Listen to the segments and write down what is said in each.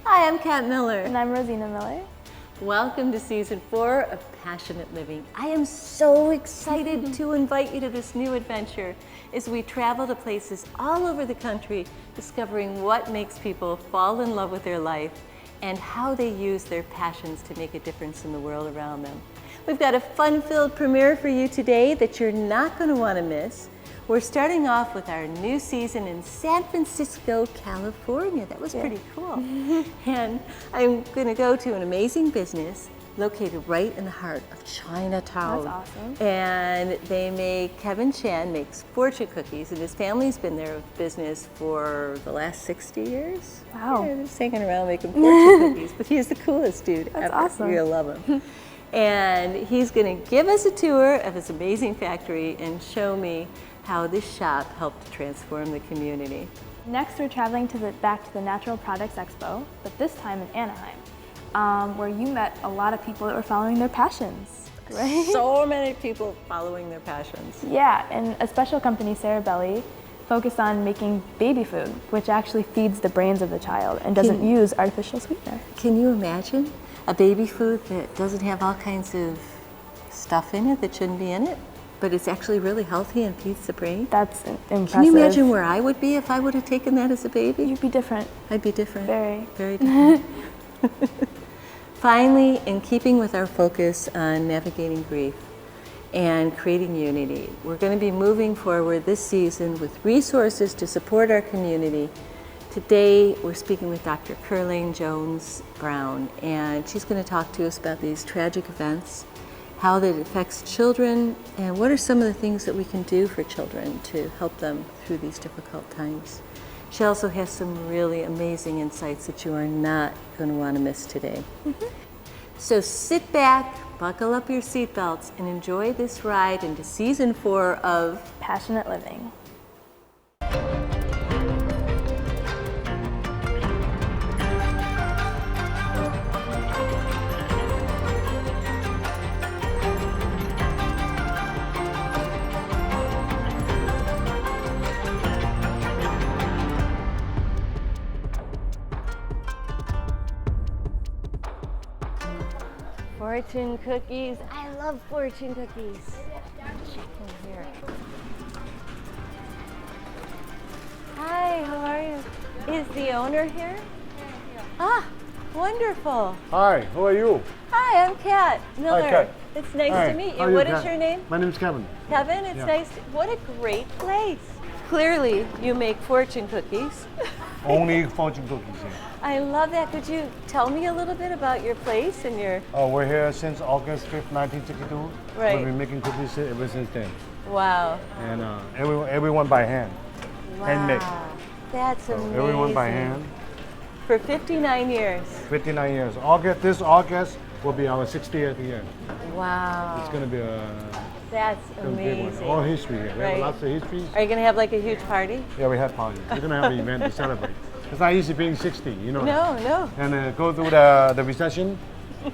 Hi, I'm Kat Miller. And I'm Rosina Miller. Welcome to Season 4 of Passionate Living. I am so excited to invite you to this new adventure as we travel to places all over the country, discovering what makes people fall in love with their life and how they use their passions to make a difference in the world around them. We've got a fun-filled premiere for you today that you're not going to want to miss. We're starting off with our new season in San Francisco, California. That was pretty cool. And I'm going to go to an amazing business located right in the heart of Chinatown. That's awesome. And Kevin Chan makes fortune cookies, and his family's been there with business for the last 60 years. Wow. Yeah, just hanging around making fortune cookies, but he's the coolest dude ever. That's awesome. You'll love him. And he's going to give us a tour of his amazing factory and show me how this shop helped transform the community. Next, we're traveling back to the Natural Products Expo, but this time in Anaheim, where you met a lot of people that were following their passions, right? So many people following their passions. Yeah, and a special company, Cerebelly, focused on making baby food, which actually feeds the brains of the child and doesn't use artificial sweetener. Can you imagine a baby food that doesn't have all kinds of stuff in it that shouldn't be in it? But it's actually really healthy and feeds the brain. That's impressive. Can you imagine where I would be if I would have taken that as a baby? You'd be different. I'd be different. Very. Very different. Finally, in keeping with our focus on navigating grief and creating unity, we're going to be moving forward this season with resources to support our community. Today, we're speaking with Dr. Curlane Jones-Brown, and she's going to talk to us about these tragic events, how that affects children, and what are some of the things that we can do for children to help them through these difficult times. She also has some really amazing insights that you are not going to want to miss today. So sit back, buckle up your seatbelts, and enjoy this ride into Season 4 of Passionate Living. fortune cookies. I love fortune cookies. Check in here. Hi, how are you? Is the owner here? Ah, wonderful. Hi, who are you? Hi, I'm Kat Miller. Hi, Kat. It's nice Hi, to meet how you. are What you, is Kat? your name? My name's Kevin. Kevin, it's Yeah. nice. What a great place. Clearly, you make fortune cookies. Only fortune cookies here. I love that. Could you tell me a little bit about your place and your... Oh, we're here since August 5th, 1962. Right. We've been making cookies here ever since then. Wow. And everyone by hand. Wow. Handmade. That's So amazing. everyone by hand. For 59 years. 59 years. This August will be our 60th year. Wow. It's going to be a That's big one. amazing. All history here. We Right. have lots of histories. Are you going to have like a huge party? Yeah, we have parties. We're going to have an event to celebrate. It's not easy being 60, you know. No, no. And go through the recession,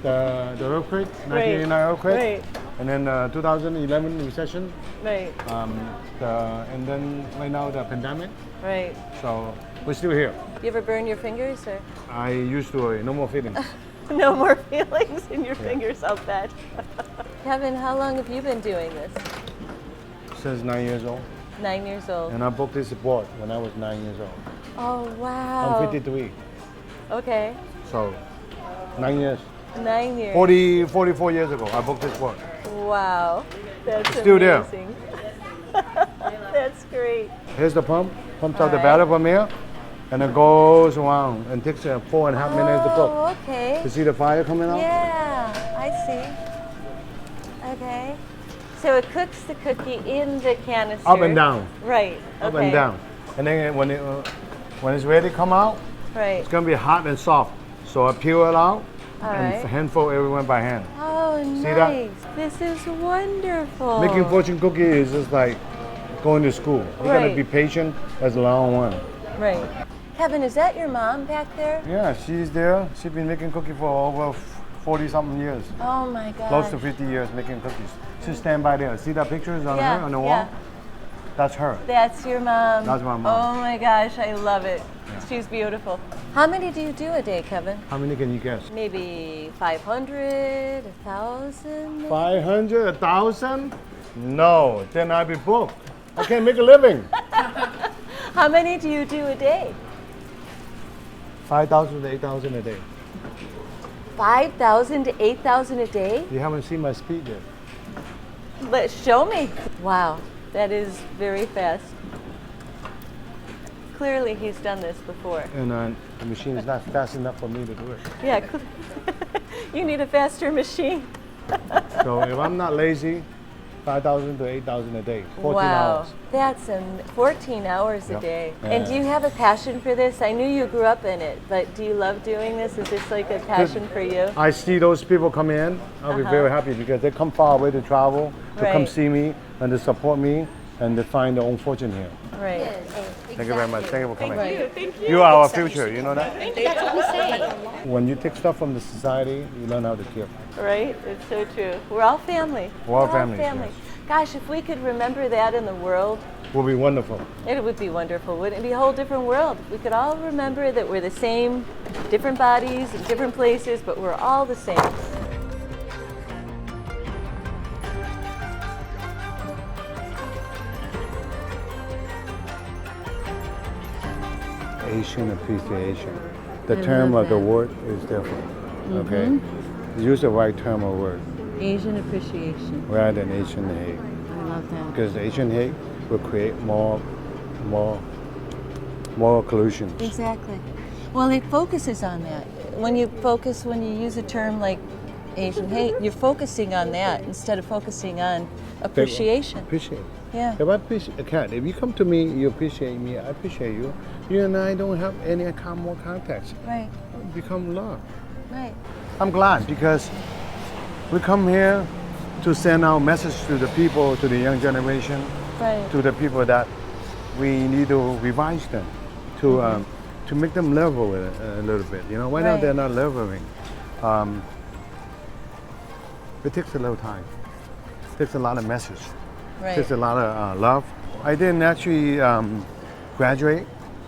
the earthquake, 1989 earthquake, Right. and then 2011 recession, Right, and then right now the pandemic. right. So we're still here. You ever burn your fingers or I used to no more feelings. no more feelings in your fingers? I'll bet. Kevin, how long have you been doing this? Since 9 years old, 9 years old. and I booked this board when I was 9 years old. Oh, wow. I'm 53, Okay. so 9 years. 9 years. 44 years ago, I booked this board. Wow. That's It's still there. amazing. That's great. Here's the pump, pumps out the Alright. batter from here, and it goes around and takes 4.5 minutes to cook. Oh, okay. You see the fire coming out? Yeah, I see. Okay. So it cooks the cookie in the canister. Up and down. Right. Up okay. and down. And then when it's ready to come out, Right. it's gonna be hot and soft. So I peel it out All and right. handful everyone by hand. Oh, that? nice. This is wonderful. Making fortune cookies is just like going to school. You gotta Right. be patient as a long one. Right. Kevin, is that your mom back there? Yeah, she's there. She's been making cookies for over 40 something years. Oh my God. Close to 50 years making cookies. She stand by there. See the pictures on Yeah, her on the wall? yeah. That's her. That's your mom. That's my mom. Oh my gosh, I love it. She's beautiful. How many do you do a day, Kevin? How many can you guess? Maybe 500, 1,000? 500, 1,000? No, then I'd be broke. I can't make a living. How many do you do a day? 5,000 to 8,000 a day. 5,000 to 8,000 a day? You haven't seen my speed yet. But show me. Wow, that is very fast. Clearly he's done this before. And the machine is not fast enough for me to do it. Yeah, you need a faster machine. So if I'm not lazy, 5,000 to 8,000 a day, 14 Wow, hours. that's 14 hours a Yep. day. Yeah. And do you have a passion for this? I knew you grew up in it, but do you love doing this? Is this like a passion for you? I see those people come in, I'll be very happy because they come far away to travel, to come Right. see me and to support me and to find their own fortune here. Right. Thank you very much. Thank you for coming. Right. You are our future, you know that? That's what we say. When you take stuff from the society, you learn how to care. Right? It's so true. We're all family. We're all family, yes. Gosh, if we could remember that in the world, Will be wonderful. it would be wonderful. Wouldn't it be a whole different world? We could all remember that we're the same, different bodies in different places, but we're all the same. Asian appreciation. The I term love of the that. word is different. Okay? Use the right term of word Asian appreciation. rather than Asian hate. I love that. Because Asian hate will create more collusions. Exactly. Well, it focuses on that. When you use a term like Asian hate, you're focusing on that instead of focusing on appreciation. Appreciate. Yeah. If I appreciate, Kat, if you come to me, you appreciate me, I appreciate you. You and I don't have any more context. Right. Become love. Right. I'm glad because we come here to send our message to the people, to the young generation, Right. to the people that we need to revise them, to make them level a little bit. You know, why now Right. they're not leveling? It takes a little time. It takes a lot of message. Right. It takes a lot of love. I didn't actually graduate.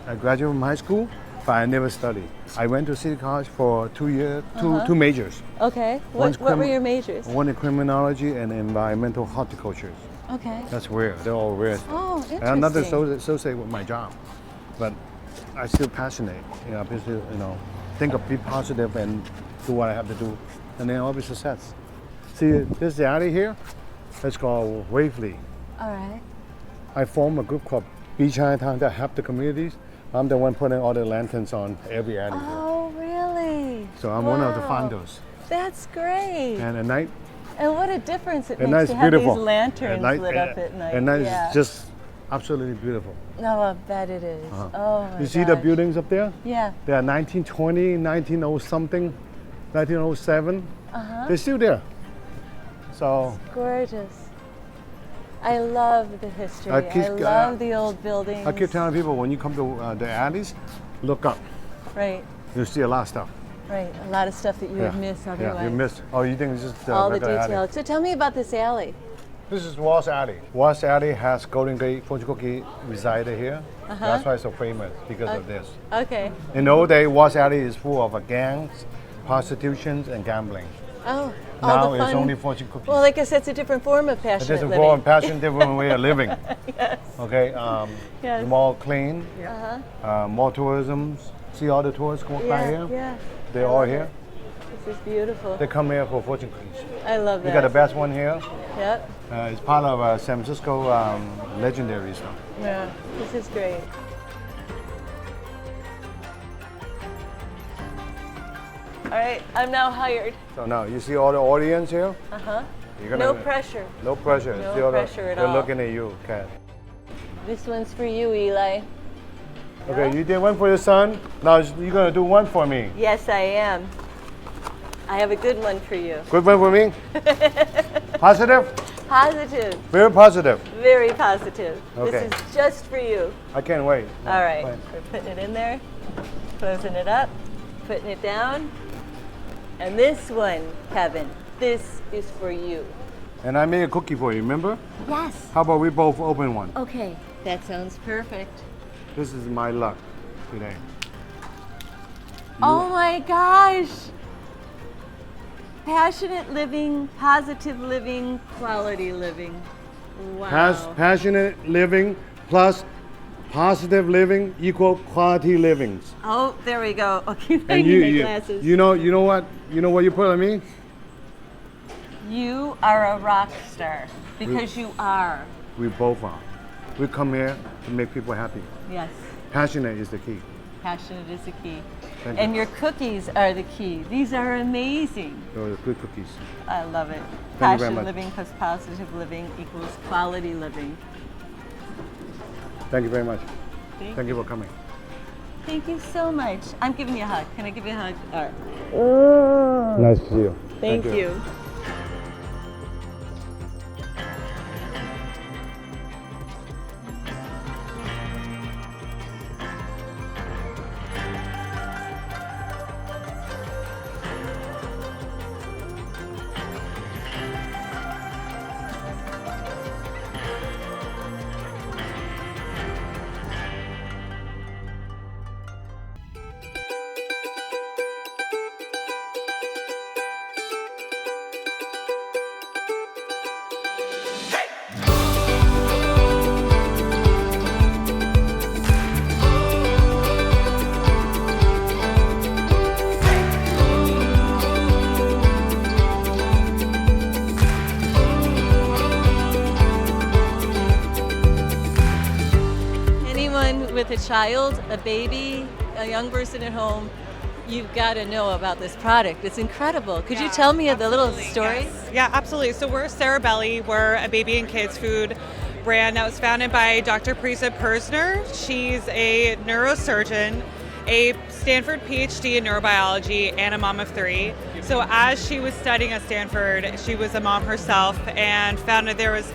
I graduated from high school, but I never studied. I went to City College for 2 years, two majors. Okay. One's What were crim- your majors? One in criminology and environmental horticulture. Okay. That's rare. They're all rare. Oh, interesting. And I'm not associated with my job, but I still passionate. You know, I still, be positive and do what I have to do, and then I'll be success. See, this alley here, it's called Waveley. All right. I formed a group called Be Chinatown that help the communities. I'm the one putting all the lanterns on every alley. here. Oh, really? So I'm one of the Wow. founders. That's great. And at night, And what a difference it at makes night to it's have beautiful. these lanterns lit up at night. At night yeah. it's just absolutely beautiful. No, I bet it is. Oh my You see the gosh. buildings up there? Yeah. They are 1920, 1900 something, 1907. Uh-huh. They're still there. So Gorgeous. I love the history. I I, keep- love the old buildings. I keep telling people when you come to the alleys, look up. Right, You'll see a lot of stuff. right. A lot of stuff that you would miss otherwise. Yeah, you miss. Oh, you think it's just all the regular alley. details. So tell me about this alley. This is Wall's Alley. Wall's Alley has Golden Gate fortune cookie resided here. That's why it's so famous because of this. Okay. In the old days, Wall's Alley is full of gangs, prostitutions, and gambling. Oh, all Now the it's fun. only fortune cookies. Well, I guess that's a different form of It's passionate just a living. form of passion, different way of living. Yes. Okay, Yes. more clean, Uh-huh. more tourism. See all the tourists come by Yeah, here? yeah. They're I all love here. This is beautiful. They come here for fortune cookies. I love We that. got the best one here. Yep. It's part of San Francisco legendary stuff. Yeah. This is great. All right, I'm now hired. So now you see all the audience here. Uh-huh. You're No pressure. No pressure. No See all pressure at they're all. looking at you, Kat. This one's for you, Eli. Okay, you did one for your son. Now you're gonna do one for me. Yes, I am. I have a good one for you. Good one for me. Positive. Positive. Very positive. Very positive. Okay. This is just for you. I can't wait. All right. Fine. We're putting it in there, closing it up, putting it down. And this one, Kevin, this is for you. And I made a cookie for you, remember? Yes. How about we both open one? Okay, that sounds perfect. This is my luck today. Oh my gosh! Passionate living, positive living, quality living. Wow. Passionate living plus positive living equal quality livings. Oh, there we go. Okay, I And need my glasses. you know what? You know what you put on me? You are a rock star because you are. We both are. We come here to make people happy. Yes, Passionate is the key. passionate is the key. Thank And you. your cookies are the key. These are amazing. Those are good cookies. I love it. Thank you very Passionate much. living plus positive living equals quality living. Thank you very much. Thank you for coming. Thank you so much. I'm giving you a hug. Can I give you a hug? All right. Nice to see you. Thank you. Anyone with a child, a baby, a young person at home, you've got to know about this product. It's incredible. Could you tell me the little story? Yes. Yeah, absolutely. So we're Cerebelly. We're a baby and kids food brand that was founded by Dr. Prisa Persner. She's a neurosurgeon, a Stanford PhD in neurobiology, and a mom of 3. So as she was studying at Stanford, she was a mom herself and found that there was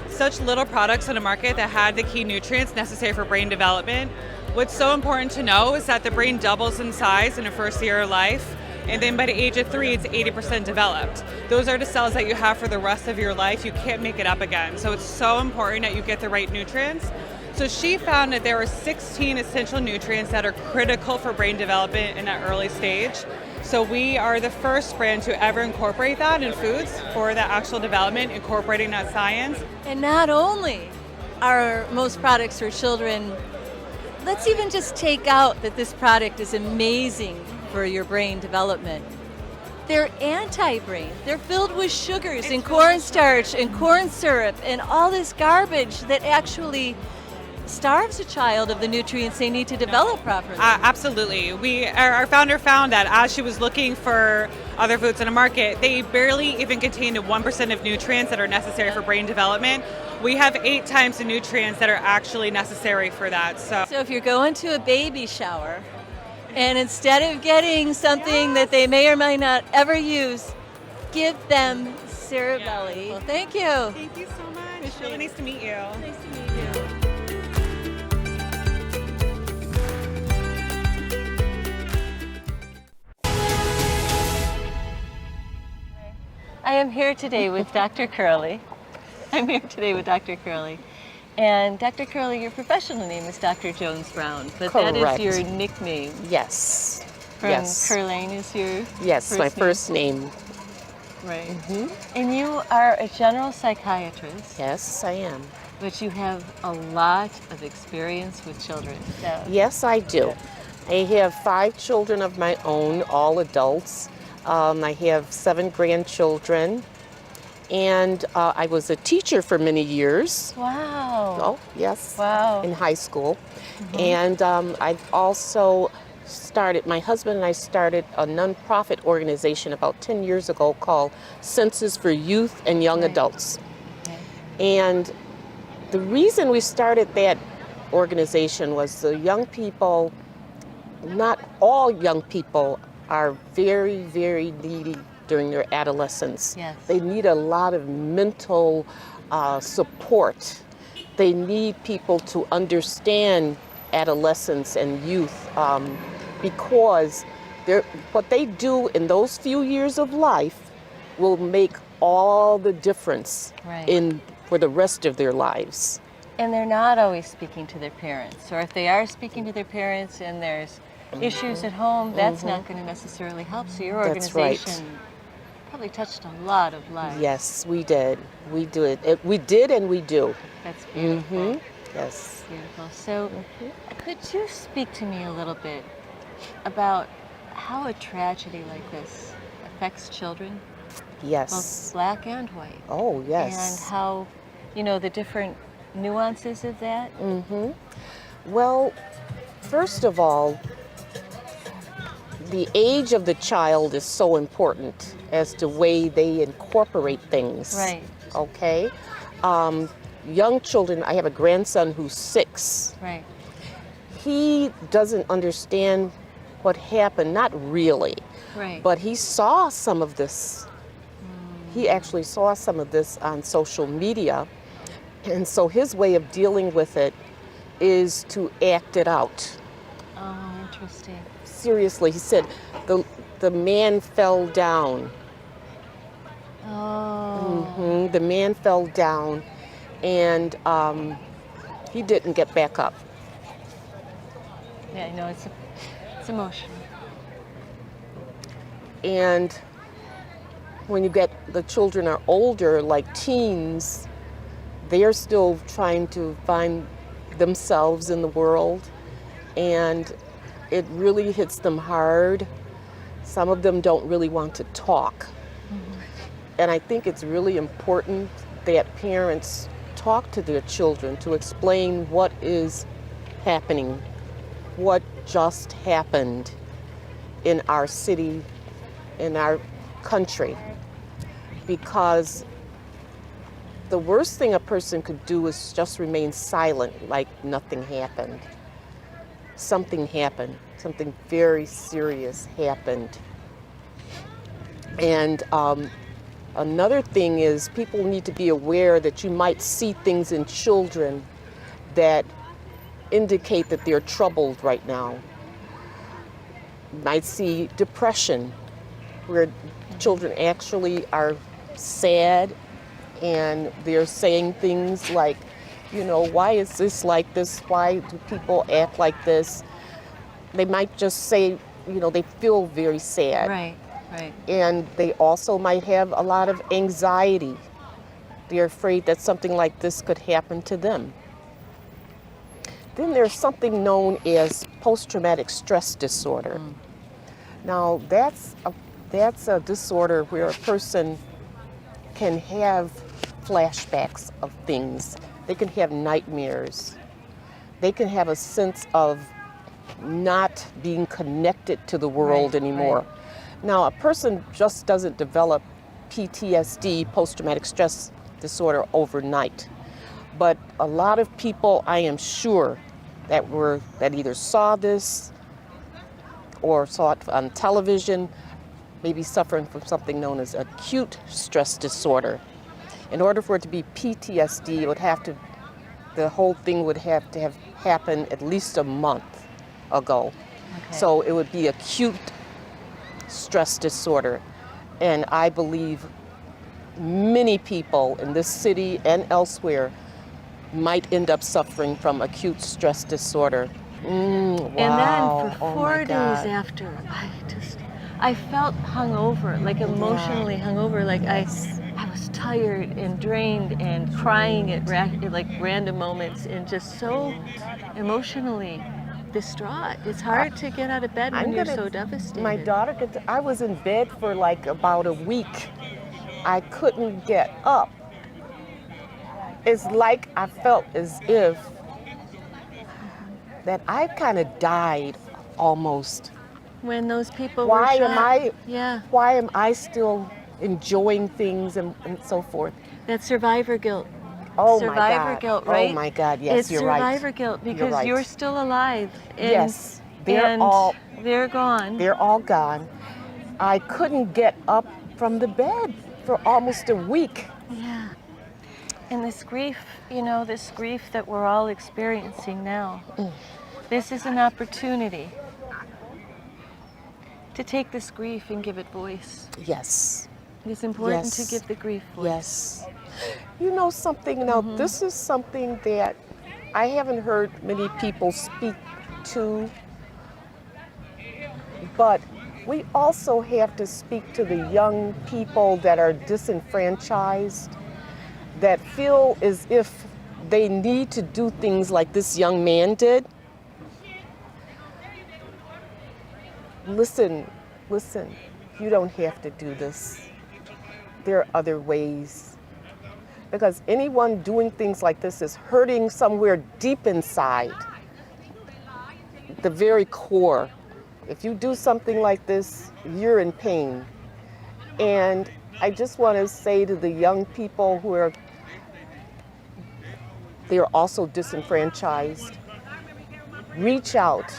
such little products on the market that had the key nutrients necessary for brain development. What's so important to know is that the brain doubles in size in the first year of life, and then by the age of 3, it's 80% developed. Those are the cells that you have for the rest of your life. You can't make it up again. So it's so important that you get the right nutrients. So she found that there were 16 essential nutrients that are critical for brain development in that early stage. So we are the first brand to ever incorporate that in foods for the actual development, incorporating that science. And not only are most products for children, let's even just take out that this product is amazing for your brain development. They're anti-brain. They're filled with sugars and cornstarch and corn syrup and all this garbage that actually starves a child of the nutrients they need to develop properly. Absolutely. Our founder found that as she was looking for other foods in the market, they barely even contained 1% of nutrients that are necessary for brain development. We have 8 times the nutrients that are actually necessary for that. So if you're going to a baby shower, and instead of getting something that they may or may not ever use, give them Cerebelly. Well, thank you. Thank you so much. It's really nice to meet you. Nice to meet you. I am here today with Dr. Curley. I'm here today with Dr. Curley. And Dr. Curley, your professional name is Dr. Jones-Brown, but that Correct. is your nickname. Yes. From Yes. Curlane is your Yes, my first name. Right. And you are a general psychiatrist, Yes, I am. but you have a lot of experience with children. So, Yes, I do. I have 5 children of my own, all adults. I have 7 grandchildren. And I was a teacher for many years. wow. Oh, yes. Wow. In high school. And I've also started, my husband and I started a nonprofit organization about 10 years ago called Senses for Youth and Young Right. Adults. Okay. And the reason we started that organization was the young people, not all young people are very, very needy during their adolescence. Yes. They need a lot of mental support. They need people to understand adolescence and youth because what they do in those few years of life will make all the difference Right. for the rest of their lives. And they're not always speaking to their parents. Or if they are speaking to their parents and there's issues at home, that's not going to necessarily help. So your That's right. organization probably touched a lot of lives. Yes, we did. We do it. We did and we do. That's beautiful. Yes. Beautiful. So could you speak to me a little bit about how a tragedy like this affects children, Yes. both black and white? Oh, And yes. how, the different nuances of that? Well, first of all, the age of the child is so important as to way they incorporate things. Right. Okay? Young children, I have a grandson who's 6. Right. He doesn't understand what happened, not really, Right. but he saw some of this. He actually saw some of this on social media. And so his way of dealing with it is to act it out. Oh, interesting. Seriously, he said, the man fell down. Oh. The man fell down, and he didn't get back up. Yeah, I know it's emotional. And when you get the children are older, like teens, they're still trying to find themselves in the world, and it really hits them hard. Some of them don't really want to talk. And I think it's really important that parents talk to their children to explain what is happening, what just happened in our city, in our country. Because the worst thing a person could do is just remain silent, like nothing happened. Something happened. Something very serious happened. And another thing is people need to be aware that you might see things in children that indicate that they're troubled right now. You might see depression, where children actually are sad and they're saying things like, why is this like this? Why do people act like this? They might just say, they feel very sad. Right, right. And they also might have a lot of anxiety. They're afraid that something like this could happen to them. Then there's something known as post-traumatic stress disorder. Now, that's a disorder where a person can have flashbacks of things. They can have nightmares. They can have a sense of not being connected to the world anymore. Right. Now, a person just doesn't develop PTSD, post-traumatic stress disorder, overnight. But a lot of people, I am sure, that either saw this or saw it on television, maybe suffering from something known as acute stress disorder. In order for it to be PTSD, the whole thing would have to have happened at least a month ago. Okay. So it would be acute stress disorder. And I believe many people in this city and elsewhere might end up suffering from acute stress disorder. Wow. And then for Oh 4 my days God. after, I felt hungover, like emotionally hungover, like I was tired and drained and crying at random moments and just so emotionally distraught. It's hard to get out of bed when you're so devastated. My daughter I was in bed for like about a week. I couldn't get up. It's like I felt as if that I kind of died almost. When those people Why were shot. am I? Yeah. Why am I still enjoying things and so forth? That survivor guilt. Oh Survivor my God. guilt, right? Oh my God, yes, it's you're right. survivor guilt because right. you're still alive. And, Yes, they're gone. They're all gone. I couldn't get up from the bed for almost a week. Yeah. And this grief, this grief that we're all experiencing now, this is an opportunity to take this grief and give it voice. Yes. It's important Yes. to give the grief voice. Yes. You know something, now this is something that I haven't heard many people speak to, but we also have to speak to the young people that are disenfranchised, that feel as if they need to do things like this young man did. Listen, you don't have to do this. There are other ways. Because anyone doing things like this is hurting somewhere deep inside, the very core. If you do something like this, you're in pain. And I just want to say to the young people who they're also disenfranchised, reach out.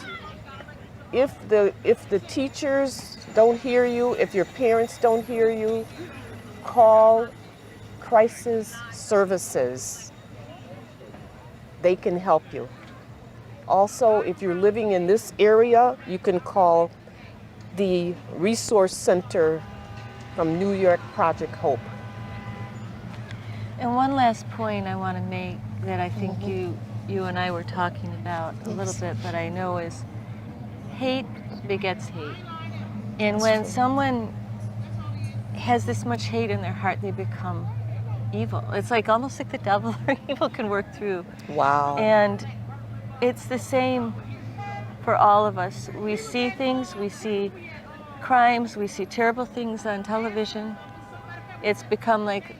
If the teachers don't hear you, if your parents don't hear you, call crisis services. They can help you. Also, if you're living in this area, you can call the Resource Center from New York Project Hope. And one last point I want to make that I think you and I were talking about a little bit, but I know is hate begets hate. And when someone has this much hate in their heart, they become evil. It's like almost like the devil or evil can work through. Wow. And it's the same for all of us. We see things, we see crimes, we see terrible things on television. It's become like,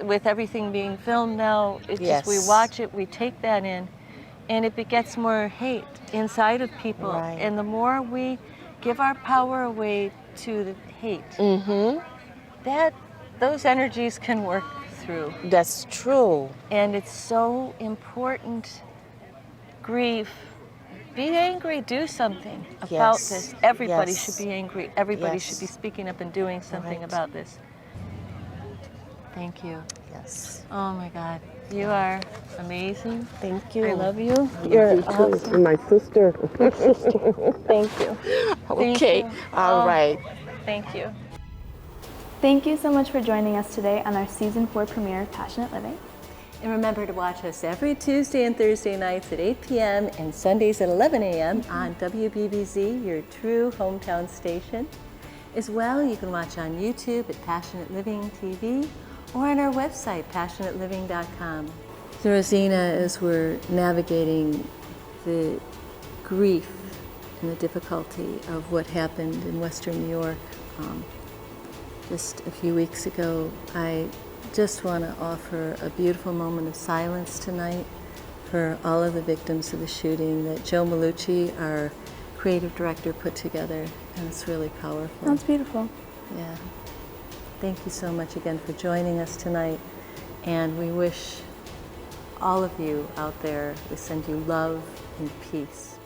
with everything being filmed now, it's just we watch it, we take that in, and it begets more hate inside of people. Right. And the more we give our power away to the hate, those energies can work through. That's true. And it's so important. Grief. Be angry, do something about this. Everybody should be angry. Everybody should be speaking up and doing something about this. Thank you. Yes. Oh my God. You are amazing. Thank you. I love you. You're awesome. And my sister. Thank you. Okay. you. All right. Thank you. Thank you so much for joining us today on our Season 4 premiere of Passionate Living. And remember to watch us every Tuesday and Thursday nights at 8 p.m. and Sundays at 11 a.m. on WBBZ, your true hometown station. As well, you can watch on YouTube at Passionate Living TV or on our website, passionateliving.com. So Rosina, as we're navigating the grief and the difficulty of what happened in Western New York just a few weeks ago, I just want to offer a beautiful moment of silence tonight for all of the victims of the shooting that Joe Malucci, our creative director, put together, and it's really powerful. That's beautiful. Yeah. Thank you so much again for joining us tonight, and we wish all of you out there, we send you love and peace.